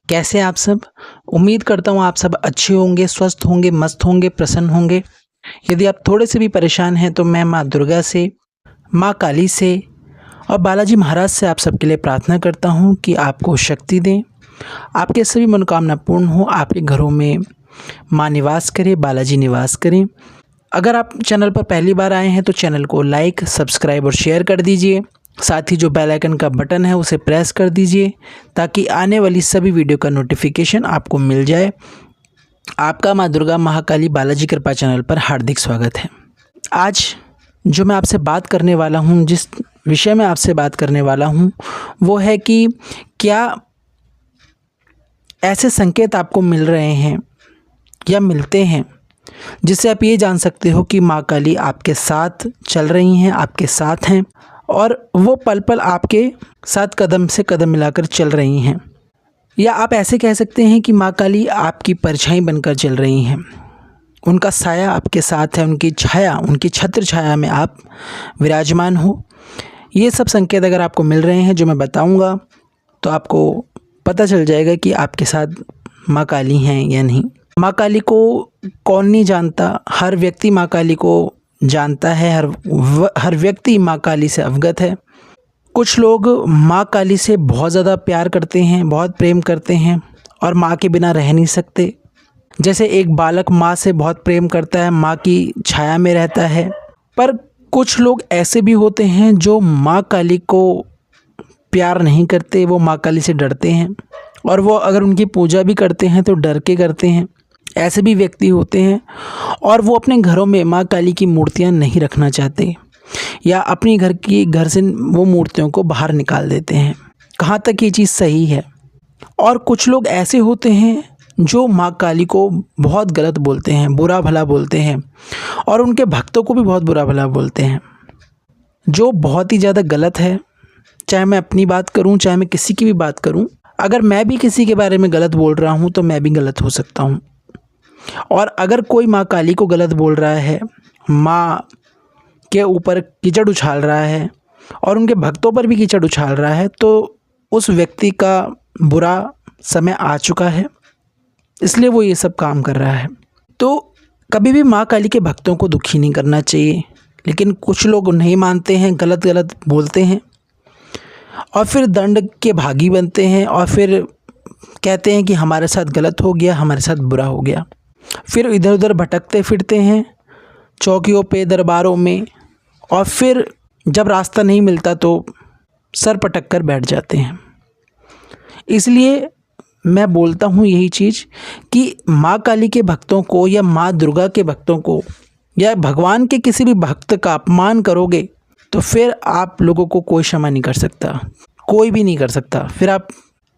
कैसे आप सब? उम्मीद करता हूँ आप सब अच्छे होंगे, स्वस्थ होंगे, मस्त होंगे, प्रसन्न होंगे। यदि आप थोड़े से भी परेशान हैं तो मैं माँ दुर्गा से, माँ काली से और बालाजी महाराज से आप सबके लिए प्रार्थना करता हूँ कि आपको शक्ति दें, आपके सभी मनोकामना पूर्ण हो, आपके घरों में माँ निवास करे, बालाजी निवास करें। अगर आप चैनल पर पहली बार आए हैं तो चैनल को लाइक, सब्सक्राइब और शेयर कर दीजिए। साथ ही जो बेल आइकन का बटन है उसे प्रेस कर दीजिए ताकि आने वाली सभी वीडियो का नोटिफिकेशन आपको मिल जाए। आपका माँ दुर्गा महाकाली बालाजी कृपा चैनल पर हार्दिक स्वागत है। आज जो मैं आपसे बात करने वाला हूँ, जिस विषय में आपसे बात करने वाला हूँ वो है कि क्या ऐसे संकेत आपको मिल रहे हैं या मिलते हैं जिससे आप ये जान सकते हो कि माँ काली आपके साथ चल रही हैं, आपके साथ हैं और वो पल पल आपके साथ कदम से कदम मिलाकर चल रही हैं। या आप ऐसे कह सकते हैं कि माँ काली आपकी परछाई बनकर चल रही हैं, उनका साया आपके साथ है, उनकी छाया, उनकी छत्र छाया में आप विराजमान हो। ये सब संकेत अगर आपको मिल रहे हैं जो मैं बताऊंगा तो आपको पता चल जाएगा कि आपके साथ माँ काली हैं या नहीं। माँ काली को कौन नहीं जानता, हर व्यक्ति माँ काली को जानता है, हर व्यक्ति माँ काली से अवगत है। कुछ लोग माँ काली से बहुत ज़्यादा प्यार करते हैं, बहुत प्रेम करते हैं और माँ के बिना रह नहीं सकते। जैसे एक बालक माँ से बहुत प्रेम करता है, माँ की छाया में रहता है। पर कुछ लोग ऐसे भी होते हैं जो माँ काली को प्यार नहीं करते, वो माँ काली से डरते हैं और वो अगर उनकी पूजा भी करते हैं तो डर के करते हैं। ऐसे भी व्यक्ति होते हैं और वो अपने घरों में माँ काली की मूर्तियाँ नहीं रखना चाहते या अपनी घर से वो मूर्तियों को बाहर निकाल देते हैं। कहाँ तक ये चीज़ सही है? और कुछ लोग ऐसे होते हैं जो माँ काली को बहुत गलत बोलते हैं, बुरा भला बोलते हैं और उनके भक्तों को भी बहुत बुरा भला बोलते हैं, जो बहुत ही ज़्यादा गलत है। चाहे मैं अपनी बात करूं, चाहे मैं किसी की भी बात करूं, अगर मैं भी किसी के बारे में गलत बोल रहा हूं तो मैं भी गलत हो सकता हूं। और अगर कोई माँ काली को गलत बोल रहा है, माँ के ऊपर कीचड़ उछाल रहा है और उनके भक्तों पर भी कीचड़ उछाल रहा है, तो उस व्यक्ति का बुरा समय आ चुका है, इसलिए वो ये सब काम कर रहा है। तो कभी भी माँ काली के भक्तों को दुखी नहीं करना चाहिए, लेकिन कुछ लोग नहीं मानते हैं, गलत गलत बोलते हैं और फिर दंड के भागी बनते हैं और फिर कहते हैं कि हमारे साथ गलत हो गया, हमारे साथ बुरा हो गया। फिर इधर उधर भटकते फिरते हैं चौकियों पे, दरबारों में, और फिर जब रास्ता नहीं मिलता तो सर पटक कर बैठ जाते हैं। इसलिए मैं बोलता हूँ यही चीज़ कि माँ काली के भक्तों को या माँ दुर्गा के भक्तों को या भगवान के किसी भी भक्त का अपमान करोगे तो फिर आप लोगों को कोई क्षमा नहीं कर सकता, कोई भी नहीं कर सकता। फिर आप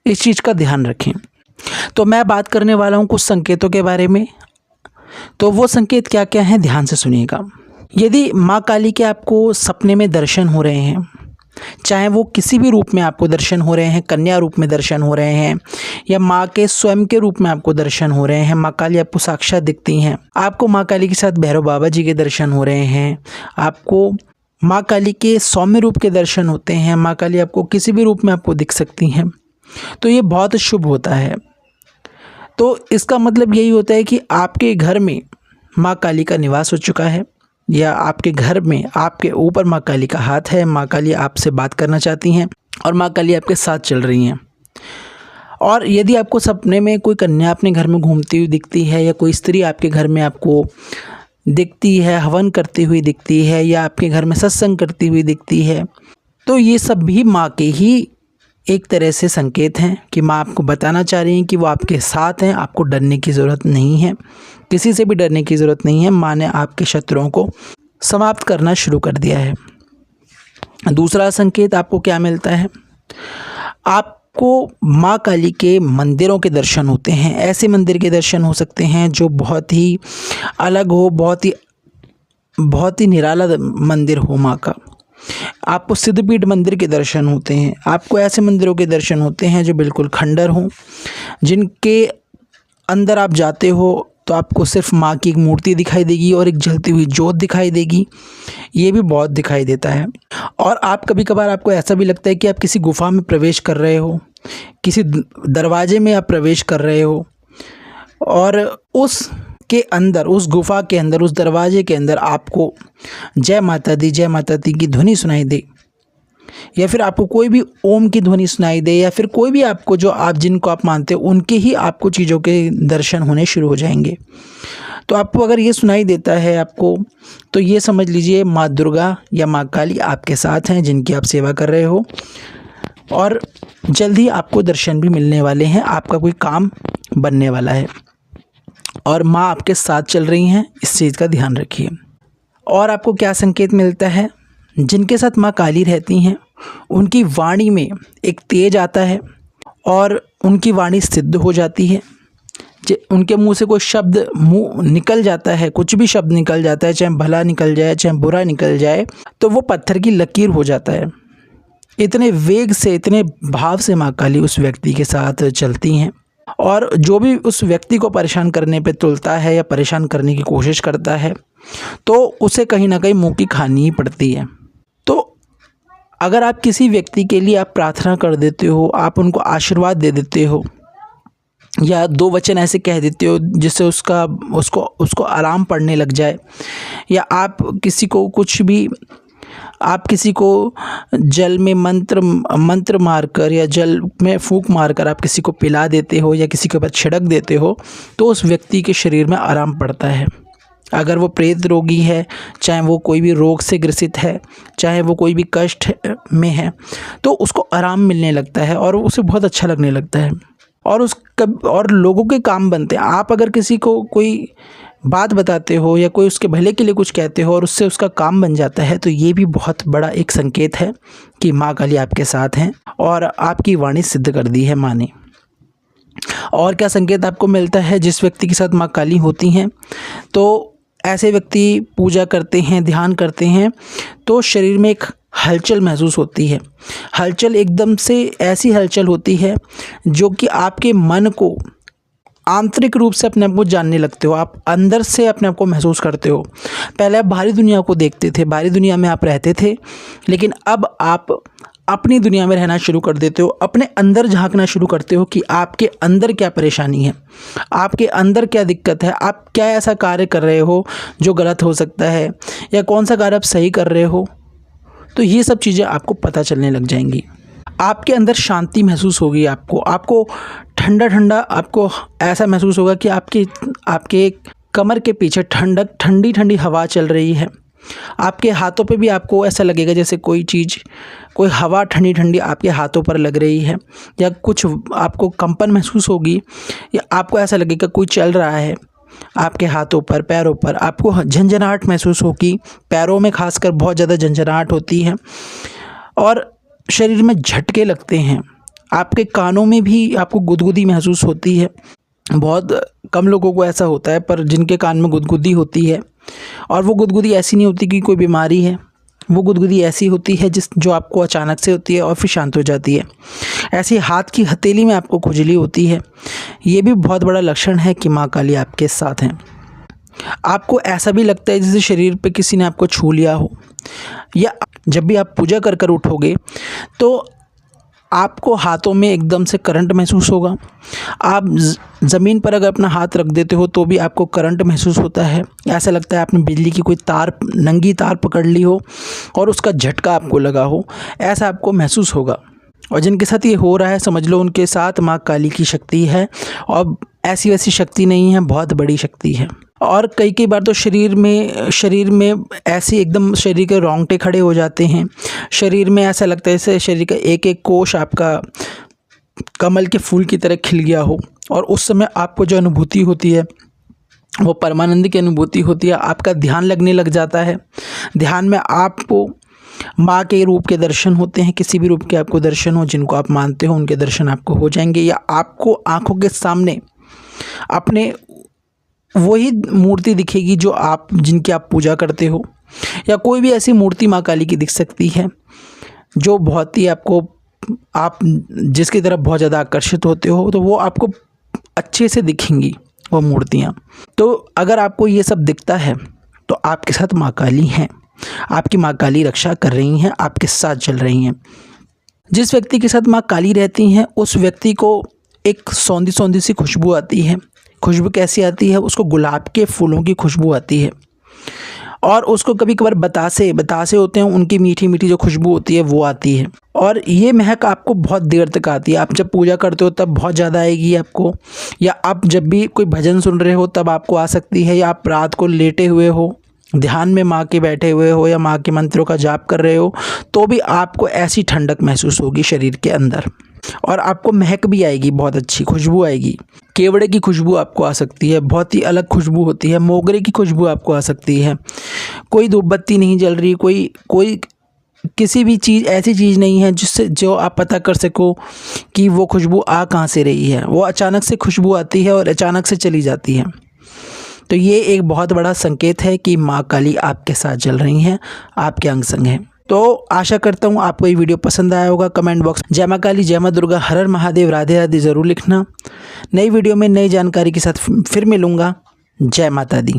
इस चीज़ का ध्यान रखें। तो मैं बात करने वाला हूँ कुछ संकेतों के बारे में। तो वो संकेत क्या क्या हैं, ध्यान से सुनिएगा। यदि माँ काली के आपको सपने में दर्शन हो रहे हैं, चाहे वो किसी भी रूप में आपको दर्शन हो रहे हैं, कन्या रूप में दर्शन हो रहे हैं या माँ के स्वयं के रूप में आपको दर्शन हो रहे हैं, माँ काली आपको साक्षात दिखती हैं, आपको माँ काली के साथ भैरव बाबा जी के दर्शन हो रहे हैं, आपको माँ काली के सौम्य रूप के दर्शन होते हैं, माँ काली आपको किसी भी रूप में आपको दिख सकती हैं, तो ये बहुत शुभ होता है। तो इसका मतलब यही होता है कि आपके घर में माँ काली का निवास हो चुका है या आपके घर में आपके ऊपर माँ काली का हाथ है, माँ काली आपसे बात करना चाहती हैं और माँ काली आपके साथ चल रही हैं। और यदि आपको सपने में कोई कन्या अपने घर में घूमती हुई दिखती है या कोई स्त्री आपके घर में आपको दिखती है, हवन करती हुई दिखती है या आपके घर में सत्संग करती हुई दिखती है, तो ये सब भी माँ के ही एक तरह से संकेत हैं कि माँ आपको बताना चाह रही हैं कि वो आपके साथ हैं, आपको डरने की ज़रूरत नहीं है, किसी से भी डरने की ज़रूरत नहीं है। माँ ने आपके शत्रुओं को समाप्त करना शुरू कर दिया है। दूसरा संकेत आपको क्या मिलता है? आपको माँ काली के मंदिरों के दर्शन होते हैं। ऐसे मंदिर के दर्शन हो सकते हैं जो बहुत ही अलग हो, बहुत ही निराला मंदिर हो माँ का। आपको सिद्धपीठ मंदिर के दर्शन होते हैं। आपको ऐसे मंदिरों के दर्शन होते हैं जो बिल्कुल खंडर हों, जिनके अंदर आप जाते हो तो आपको सिर्फ माँ की एक मूर्ति दिखाई देगी और एक जलती हुई जोत दिखाई देगी। ये भी बहुत दिखाई देता है। और आप कभी कभार आपको ऐसा भी लगता है कि आप किसी गुफ़ा में प्रवेश कर रहे हो, किसी दरवाजे में आप प्रवेश कर रहे हो और उस के अंदर, उस गुफ़ा के अंदर, उस दरवाजे के अंदर आपको जय माता दी, जय माता दी की ध्वनि सुनाई दे, या फिर आपको कोई भी ओम की ध्वनि सुनाई दे, या फिर कोई भी आपको जो आप जिनको आप मानते हो उनके ही आपको चीज़ों के दर्शन होने शुरू हो जाएंगे। तो आपको अगर ये सुनाई देता है आपको, तो ये समझ लीजिए माँ दुर्गा या माँ काली आपके साथ हैं, जिनकी आप सेवा कर रहे हो, और जल्द ही आपको दर्शन भी मिलने वाले हैं, आपका कोई काम बनने वाला है और माँ आपके साथ चल रही हैं, इस चीज़ का ध्यान रखिए। और आपको क्या संकेत मिलता है? जिनके साथ माँ काली रहती हैं उनकी वाणी में एक तेज आता है और उनकी वाणी सिद्ध हो जाती है। उनके मुंह से कोई शब्द मुंह निकल जाता है, कुछ भी शब्द निकल जाता है, चाहे भला निकल जाए चाहे बुरा निकल जाए, तो वो पत्थर की लकीर हो जाता है। इतने वेग से, इतने भाव से माँ काली उस व्यक्ति के साथ चलती हैं, और जो भी उस व्यक्ति को परेशान करने पे तुलता है या परेशान करने की कोशिश करता है, तो उसे कहीं ना कहीं मुँह की खानी ही पड़ती है। तो अगर आप किसी व्यक्ति के लिए आप प्रार्थना कर देते हो, आप उनको आशीर्वाद दे देते हो, या 2 वचन ऐसे कह देते हो जिससे उसको आराम पड़ने लग जाए, या आप किसी को जल में मंत्र मारकर या जल में फूंक मारकर आप किसी को पिला देते हो या किसी के ऊपर छिड़क देते हो, तो उस व्यक्ति के शरीर में आराम पड़ता है। अगर वो प्रेत रोगी है, चाहे वो कोई भी रोग से ग्रसित है, चाहे वो कोई भी कष्ट में है, तो उसको आराम मिलने लगता है और उसे बहुत अच्छा लगने लगता है, और लोगों के काम बनते हैं। आप अगर किसी को कोई बात बताते हो या कोई उसके भले के लिए कुछ कहते हो और उससे उसका काम बन जाता है, तो ये भी बहुत बड़ा एक संकेत है कि माँ काली आपके साथ हैं और आपकी वाणी सिद्ध कर दी है माँ ने। और क्या संकेत आपको मिलता है? जिस व्यक्ति के साथ माँ काली होती हैं, तो ऐसे व्यक्ति पूजा करते हैं, ध्यान करते हैं, तो शरीर में एक हलचल महसूस होती है। हलचल एकदम से ऐसी हलचल होती है जो कि आपके मन को आंतरिक रूप से अपने आप को जानने लगते हो, आप अंदर से अपने आप को महसूस करते हो। पहले आप बाहरी दुनिया को देखते थे, बाहरी दुनिया में आप रहते थे, लेकिन अब आप अपनी दुनिया में रहना शुरू कर देते हो, अपने अंदर झांकना शुरू करते हो कि आपके अंदर क्या परेशानी है, आपके अंदर क्या दिक्कत है, आप क्या ऐसा कार्य कर रहे हो जो गलत हो सकता है, या कौन सा कार्य आप सही कर रहे हो। तो ये सब चीज़ें आपको पता चलने लग जाएंगी। आपके अंदर शांति महसूस होगी, आपको ठंडा ठंडा, आपको ऐसा महसूस होगा कि आपके कमर के पीछे ठंडी ठंडी हवा चल रही है। आपके हाथों पे भी आपको ऐसा लगेगा जैसे कोई हवा ठंडी ठंडी आपके हाथों पर लग रही है, या कुछ आपको कंपन महसूस होगी, या आपको ऐसा लगेगा कोई चल रहा है आपके हाथों पर, पैरों पर। आपको झंझनाहट महसूस होगी, पैरों में खासकर बहुत ज़्यादा झंझनाहट होती है, और शरीर में झटके लगते हैं। आपके कानों में भी आपको गुदगुदी महसूस होती है। बहुत कम लोगों को ऐसा होता है, पर जिनके कान में गुदगुदी होती है, और वो गुदगुदी ऐसी नहीं होती कि कोई बीमारी है, वो गुदगुदी ऐसी होती है जो आपको अचानक से होती है और फिर शांत हो जाती है। ऐसी हाथ की हथेली में आपको खुजली होती है। ये भी बहुत बड़ा लक्षण है कि माँ काली आपके साथ हैं। आपको ऐसा भी लगता है जैसे शरीर पे किसी ने आपको छू लिया हो, या जब भी आप पूजा कर उठोगे तो आपको हाथों में एकदम से करंट महसूस होगा। आप ज़मीन पर अगर अपना हाथ रख देते हो तो भी आपको करंट महसूस होता है। ऐसा लगता है आपने बिजली की कोई नंगी तार पकड़ ली हो और उसका झटका आपको लगा हो, ऐसा आपको महसूस होगा। और जिनके साथ ये हो रहा है, समझ लो उनके साथ माँ काली की शक्ति है, और ऐसी वैसी शक्ति नहीं है, बहुत बड़ी शक्ति है। और कई बार तो शरीर में ऐसे एकदम शरीर के रोंगटे खड़े हो जाते हैं। शरीर में ऐसा लगता है जैसे शरीर का एक एक कोश आपका कमल के फूल की तरह खिल गया हो, और उस समय आपको जो अनुभूति होती है वो परमानंद की अनुभूति होती है। आपका ध्यान लगने लग जाता है। ध्यान में आपको माँ के रूप के दर्शन होते हैं, किसी भी रूप के आपको दर्शन हो, जिनको आप मानते हो उनके दर्शन आपको हो जाएंगे, या आपको आँखों के सामने अपने वही मूर्ति दिखेगी जिनकी आप पूजा करते हो, या कोई भी ऐसी मूर्ति माँ काली की दिख सकती है जो बहुत ही आप जिसकी तरफ बहुत ज़्यादा आकर्षित होते हो, तो वो आपको अच्छे से दिखेंगी, वो मूर्तियाँ। तो अगर आपको ये सब दिखता है तो आपके साथ माँ काली हैं, आपकी माँ काली रक्षा कर रही हैं, आपके साथ चल रही हैं। जिस व्यक्ति के साथ माँ काली रहती हैं उस व्यक्ति को एक सौंधी सौंधी सी खुशबू आती है। खुशबू कैसी आती है? उसको गुलाब के फूलों की खुशबू आती है। और उसको कभी कभार बतासे होते हैं, उनकी मीठी मीठी जो खुशबू होती है वो आती है। और ये महक आपको बहुत देर तक आती है। आप जब पूजा करते हो तब बहुत ज़्यादा आएगी आपको, या आप जब भी कोई भजन सुन रहे हो तब आपको आ सकती है, या आप रात को लेटे हुए हो, ध्यान में माँ के बैठे हुए हो, या माँ के मंत्रों का जाप कर रहे हो, तो भी आपको ऐसी ठंडक महसूस होगी शरीर के अंदर। और आपको महक भी आएगी, बहुत अच्छी खुशबू आएगी। केवड़े की खुशबू आपको आ सकती है, बहुत ही अलग खुशबू होती है। मोगरे की खुशबू आपको आ सकती है। कोई धूप बत्ती नहीं जल रही, कोई किसी भी चीज़, ऐसी चीज़ नहीं है जिससे जो आप पता कर सको कि वो खुशबू आ कहाँ से रही है। वो अचानक से खुशबू आती है और अचानक से चली जाती है। तो ये एक बहुत बड़ा संकेत है कि माँ काली आपके साथ चल रही हैं, आपके अंग संग हैं। तो आशा करता हूँ आपको ये वीडियो पसंद आया होगा। कमेंट बॉक्स जय माँ काली, जय माँ दुर्गा, हर हर महादेव, राधे राधे ज़रूर लिखना। नई वीडियो में नई जानकारी के साथ फिर मिलूँगा। जय माता दी।